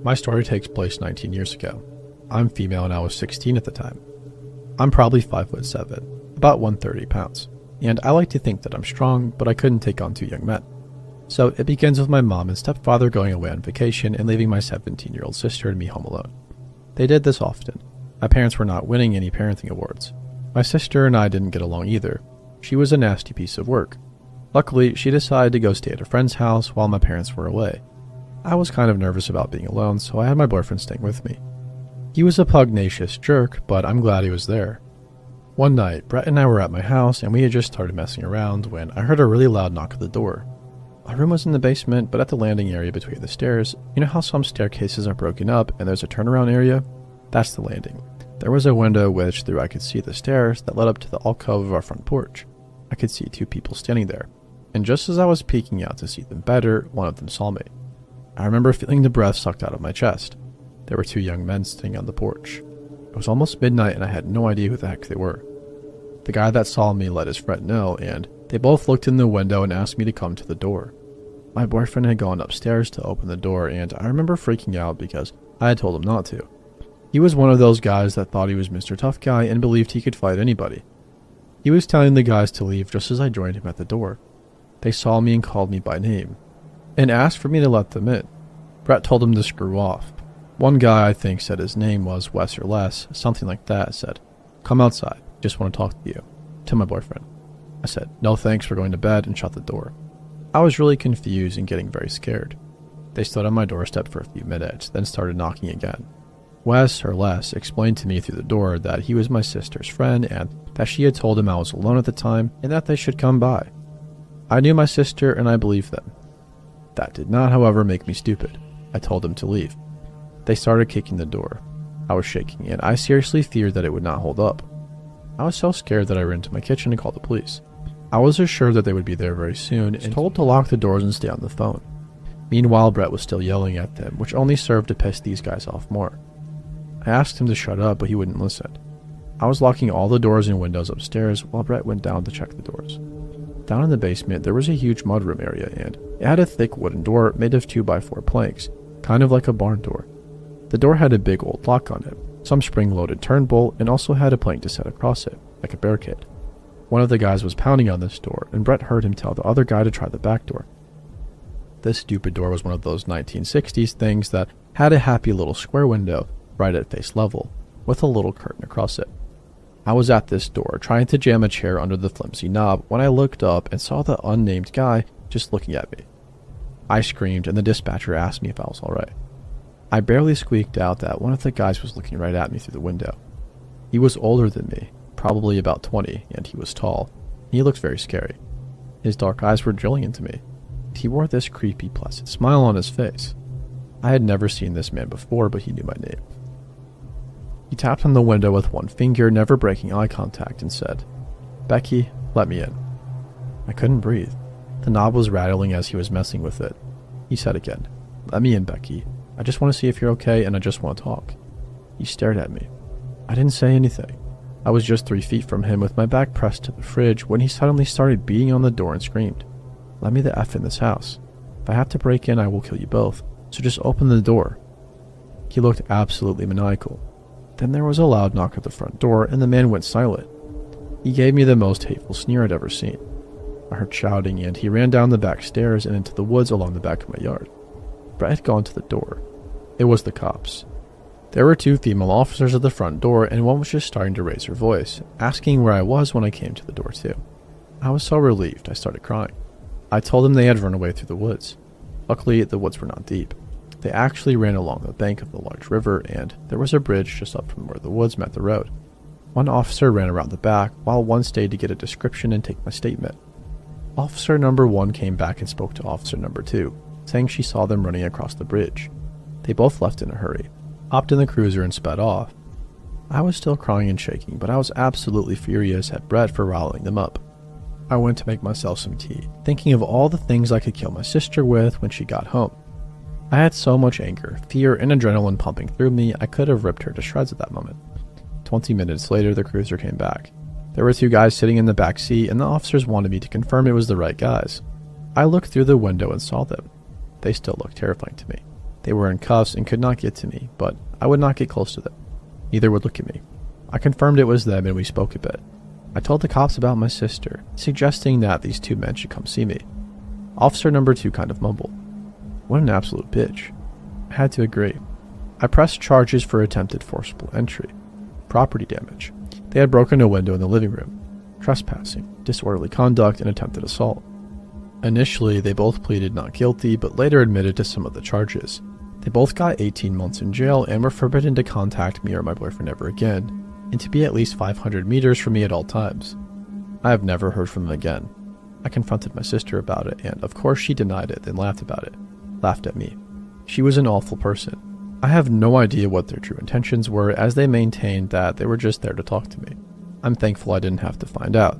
My story takes place 19 years ago. I'm female and I was 16 at the time. I'm probably 5'7", about 130 pounds, and I like to think that I'm strong, but I couldn't take on two young men. So it begins with my mom and stepfather going away on vacation and leaving my 17-year-old sister and me home alone. They did this often. My parents were not winning any parenting awards. My sister and I didn't get along either. She was a nasty piece of work. Luckily, she decided to go stay at a friend's house while my parents were away. I was kind of nervous about being alone, so I had my boyfriend staying with me. He was a pugnacious jerk, but I'm glad he was there. One night, Brett and I were at my house and we had just started messing around when I heard a really loud knock at the door. My room was in the basement, but at the landing area between the stairs. You know how some staircases are broken up and there's a turnaround area? That's the landing. There was a window which through I could see the stairs that led up to the alcove of our front porch. I could see two people standing there, and just as I was peeking out to see them better, one of them saw me. I remember feeling the breath sucked out of my chest. There were two young men sitting on the porch. It was almost midnight and I had no idea who the heck they were. The guy that saw me let his friend know, and they both looked in the window and asked me to come to the door. My boyfriend had gone upstairs to open the door, and I remember freaking out because I had told him not to. He was one of those guys that thought he was Mr. Tough Guy and believed he could fight anybody. He was telling the guys to leave just as I joined him at the door. They saw me and called me by name, and asked for me to let them in. Brett told him to screw off. One guy, I think, said his name was Wes or Les, something like that, said, "Come outside, just want to talk to you," to my boyfriend. I said, "No thanks, we're going to bed," and shut the door. I was really confused and getting very scared. They stood on my doorstep for a few minutes, then started knocking again. Wes, or Les, explained to me through the door that he was my sister's friend and that she had told him I was alone at the time and that they should come by. I knew my sister and I believed them. That did not, however, make me stupid. I told them to leave. They started kicking the door. I was shaking and I seriously feared that it would not hold up. I was so scared that I ran to my kitchen and called the police. I was assured that they would be there very soon and told to lock the doors and stay on the phone. Meanwhile, Brett was still yelling at them, which only served to piss these guys off more. I asked him to shut up, but he wouldn't listen. I was locking all the doors and windows upstairs while Brett went down to check the doors. Down in the basement, there was a huge mudroom area, and it had a thick wooden door made of 2x4 planks, kind of like a barn door. The door had a big old lock on it, some spring-loaded turn bolt, and also had a plank to set across it, like a barricade. One of the guys was pounding on this door, and Brett heard him tell the other guy to try the back door. This stupid door was one of those 1960s things that had a happy little square window right at face level, with a little curtain across it. I was at this door, trying to jam a chair under the flimsy knob, when I looked up and saw the unnamed guy just looking at me. I screamed, and the dispatcher asked me if I was alright. I barely squeaked out that one of the guys was looking right at me through the window. He was older than me, probably about 20, and he was tall. He looked very scary. His dark eyes were drilling into me. He wore this creepy, placid smile on his face. I had never seen this man before, but he knew my name. He tapped on the window with one finger, never breaking eye contact, and said, "Becky, let me in." I couldn't breathe. The knob was rattling as he was messing with it. He said again, "Let me in, Becky. I just want to see if you're okay, and I just want to talk." He stared at me. I didn't say anything. I was just 3 feet from him with my back pressed to the fridge when he suddenly started beating on the door and screamed, "Let me the F in this house. If I have to break in, I will kill you both, so just open the door." He looked absolutely maniacal. Then there was a loud knock at the front door, and the man went silent. He gave me the most hateful sneer I'd ever seen. I heard shouting, and he ran down the back stairs and into the woods along the back of my yard. Brett had gone to the door. It was the cops. There were 2 female officers at the front door, and one was just starting to raise her voice, asking where I was when I came to the door too. I was so relieved, I started crying. I told them they had run away through the woods. Luckily, the woods were not deep. They actually ran along the bank of the large river, and there was a bridge just up from where the woods met the road. One officer ran around the back, while one stayed to get a description and take my statement. Officer number 1 came back and spoke to officer number 2, saying she saw them running across the bridge. They both left in a hurry, hopped in the cruiser and sped off. I was still crying and shaking, but I was absolutely furious at Brett for riling them up. I went to make myself some tea, thinking of all the things I could kill my sister with when she got home. I had so much anger, fear, and adrenaline pumping through me, I could have ripped her to shreds at that moment. 20 minutes later, the cruiser came back. There were 2 guys sitting in the back seat, and the officers wanted me to confirm it was the right guys. I looked through the window and saw them. They still looked terrifying to me. They were in cuffs and could not get to me, but I would not get close to them. Neither would look at me. I confirmed it was them and we spoke a bit. I told the cops about my sister, suggesting that these two men should come see me. Officer number 2 kind of mumbled. What an absolute bitch. I had to agree. I pressed charges for attempted forcible entry, property damage. They had broken a window in the living room, trespassing, disorderly conduct, and attempted assault. Initially, they both pleaded not guilty, but later admitted to some of the charges. They both got 18 months in jail and were forbidden to contact me or my boyfriend ever again, and to be at least 500 meters from me at all times. I have never heard from them again. I confronted my sister about it, and of course she denied it, then laughed about it. Laughed at me. She was an awful person. I have no idea what their true intentions were, as they maintained that they were just there to talk to me. I'm thankful I didn't have to find out.